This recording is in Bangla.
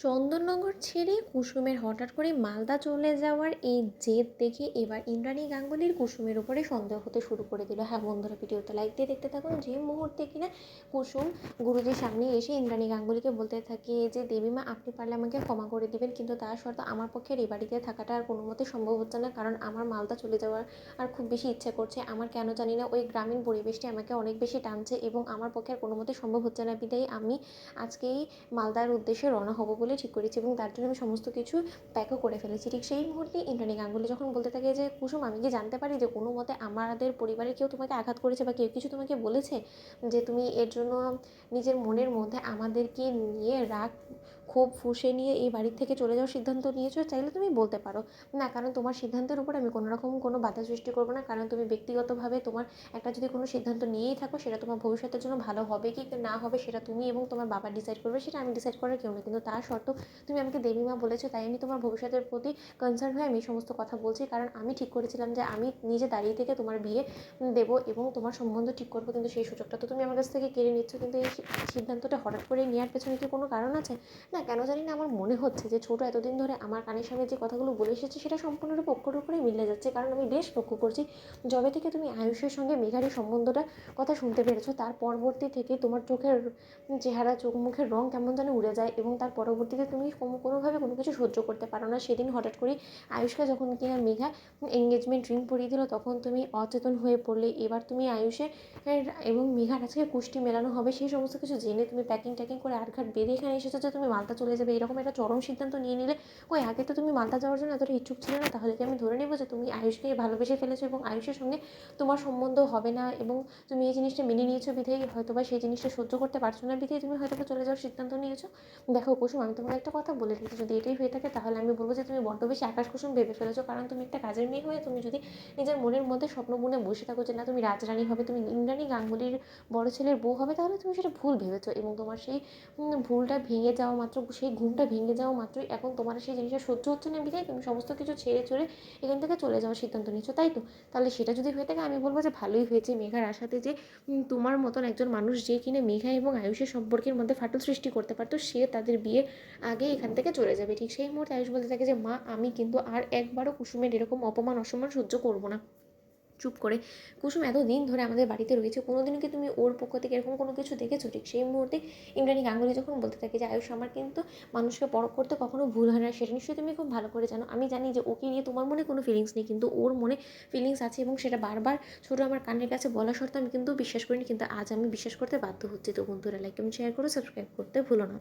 চন্দননগর ছেড়ে কুসুমের হঠাৎ করে মালদা চলে যাওয়ার এই জেদ দেখে এবার ইন্দ্রাণী গাঙ্গুলির কুসুমের উপরে সন্দেহ হতে শুরু করে দিল। হ্যাঁ বন্ধুরা, ভিডিওতে লাইক দিয়ে দেখতে থাকুন। যে মুহূর্তে কিনা কুসুম গুরুজির সামনে এসে ইন্দ্রাণী গাঙ্গুলিকে বলতে থাকে যে দেবীমা আপনি পারলে আমাকে ক্ষমা করে দিবেন, কিন্তু তার শর্ত আমার পক্ষে এই বাড়িতে থাকাটা আর কোনো মতে সম্ভব হচ্ছে না, কারণ আমার মালদা চলে যাওয়ার আর খুব বেশি ইচ্ছে করছে। আমার কেন জানি না ওই গ্রামীণ পরিবেশটি আমাকে অনেক বেশি টানছে এবং আমার পক্ষে আর কোনো মতে সম্ভব হচ্ছে না, বিদায় আমি আজকেই মালদার উদ্দেশ্যে রওনা হব বলে ঠিক করেছি এবং তার জন্য আমি সমস্ত কিছু প্যাকও করে ফেলেছি। ঠিক সেই মুহূর্তে ইন্দ্রাণী গাঙ্গুলি যখন বলতে থাকে যে কুসুম আমি কি জানতে পারি যে কোনো মতে আমাদের পরিবারের কেউ তোমাকে আঘাত করেছে বা কেউ কিছু তোমাকে বলেছে যে তুমি এর জন্য নিজের মনের মধ্যে আমাদেরকে নিয়ে রাগ ক্ষোভ ফুঁসে নিয়ে এই বাড়ির থেকে চলে যাওয়ার সিদ্ধান্ত নিয়েছো? চাইলে তুমি বলতে পারো না, কারণ তোমার সিদ্ধান্তের উপর আমি কোনো রকম কোনো বাধা সৃষ্টি করবো না, কারণ তুমি ব্যক্তিগতভাবে তোমার একটা যদি কোনো সিদ্ধান্ত নিয়েই থাকো সেটা তোমার ভবিষ্যতের জন্য ভালো হবে কি না হবে সেটা তুমি এবং তোমার বাবা ডিসাইড করবে, সেটা আমি ডিসাইড করার কেউ না। কিন্তু তার শর্ত তুমি আমাকে দেবীমা বলেছো, তাই আমি তোমার ভবিষ্যতের প্রতি কনসার্ন হয়ে আমি এই সমস্ত কথা বলছি, কারণ আমি ঠিক করেছিলাম যে আমি নিজে দাঁড়িয়ে থেকে তোমার বিয়ে দেবো এবং তোমার সম্বন্ধ ঠিক করবো, কিন্তু সেই সুযোগটা তো তুমি আমার কাছ থেকে কেড়ে নিচ্ছ। কিন্তু এই সিদ্ধান্তটা হঠাৎ করে নেওয়ার পেছনে কি কোনো কারণ আছে? না, কেন জানি না আমার মনে হচ্ছে যে ছোটো এতদিন ধরে আমার কানের সামনে যে কথাগুলো বলে এসেছে সেটা সম্পূর্ণরূপে অক্ষর উপরেই মিলে যাচ্ছে, কারণ আমি বেশ লক্ষ্য করছি যবে থেকে তুমি আয়ুষের সঙ্গে মেঘার এই সম্বন্ধটা কথা শুনতে পেরেছো তার পরবর্তী থেকে তোমার চোখের চেহারা চোখ মুখের রঙ কেমন যেন উড়ে যায় এবং তার পরবর্তীতে তুমি কোনোভাবে কোনো কিছু সহ্য করতে পারো না। সেদিন হঠাৎ করে আয়ুষকে যখন কিনা মেঘা এঙ্গেজমেন্ট রিং পরিয়ে দিল তখন তুমি অচেতন হয়ে পড়লে। এবার তুমি আয়ুষের এবং মেঘার আজকে কুষ্টি মেলানো হবে সেই সমস্ত কিছু জেনে তুমি প্যাকিং ট্যাকিং করে আটঘাট বেঁধে এখানে এসেছো যে তুমি মালদা চলে যাবে, এরকম একটা চরম সিদ্ধান্ত নিয়ে নিলে। ওই আগে তো তুমি মালদা যাওয়ার জন্য এতটা ইচ্ছুক ছিলে না, তাহলে কি আমি ধরে নেবো যে তুমি আয়ুষকে ভালোবেসে ফেলেছো এবং আয়ুষের সঙ্গে তোমার সম্বন্ধ হবে না এবং তুমি এই জিনিসটা মেনে নিয়েছো বিধেই হয়তোবা সেই জিনিসটা সহ্য করতে পারছো না বিধেই তুমি হয়তো চলে যাওয়ার সিদ্ধান্ত নিয়েছো। দেখো কুসুম, আমি তোমাকে একটা কথা বলে দিচ্ছি, যদি এটাই হয়ে থাকে তাহলে আমি বলবো যে তুমি বড্ড বেশি আকাশ কুসুম ভেবে ফেলেছো, কারণ তুমি একটা কাজের মেয়ে হয়ে তুমি যদি নিজের মনের মধ্যে স্বপ্ন বুনে বসে থাকো যে না তুমি রাজরানী হবে, তুমি ইন্দ্রাণী গাঙ্গুলির বড় ছেলের বউ হবে, তাহলে তুমি সেটা ভুল ভেবেছো এবং তোমার সেই ভুলটা ভেঙে যাওয়া মাত্র, সেই ঘুমটা ভেঙে যাওয়া মাত্রই এখন তোমার সেই জিনিসটা সহ্য হচ্ছে না বিধায় তুমি সমস্ত কিছু ছেড়ে চড়ে এখান থেকে চলে যাওয়ার সিদ্ধান্ত নিচ্ছো, তাই তো? তাহলে সেটা যদি হয়ে থাকে আমি বলবো যে ভালোই হয়েছে মেঘার আশাতে যে তোমার মতন একজন মানুষ যে কিনা মেঘা এবং আয়ুষের সম্পর্কের মধ্যে ফাটল সৃষ্টি করতে পারতো সে তাদের বিয়ে আগে এখান থেকে চলে যাবে। ঠিক সেই মুহূর্তে আয়ুষ বলতে থাকে যে মা আমি কিন্তু আর একবারও কুসুমের এরকম অপমান অসম্মান সহ্য করবো না। চুপ করে কুসুম এতদিন ধরে আমাদের বাড়িতে রয়েছে, কোনোদিনও কি তুমি ওর পক্ষ থেকে এরকম কোনো কিছু দেখেছো? ঠিক সেই মুহূর্তে ইন্দ্রাণী গাঙ্গুলি যখন বলতে থাকে যে আয়ুষ আমার কিন্তু মানুষকে পরখ করতে কখনো ভুল হয় না, সেটা নিশ্চয়ই তুমি খুব ভালো করে জানো। আমি জানি যে ওকে নিয়ে তোমার মনে কোনো ফিলিংস নেই, কিন্তু ওর মনে ফিলিংস আছে এবং সেটা বারবার ছোটো আমার কানের কাছে বলা সত্ত্বেও আমি কিন্তু বিশ্বাস করিনি, কিন্তু আজ আমি বিশ্বাস করতে বাধ্য হচ্ছি। তো বন্ধুরা লাইক এবং শেয়ার করো, সাবস্ক্রাইব করতে ভুলো না।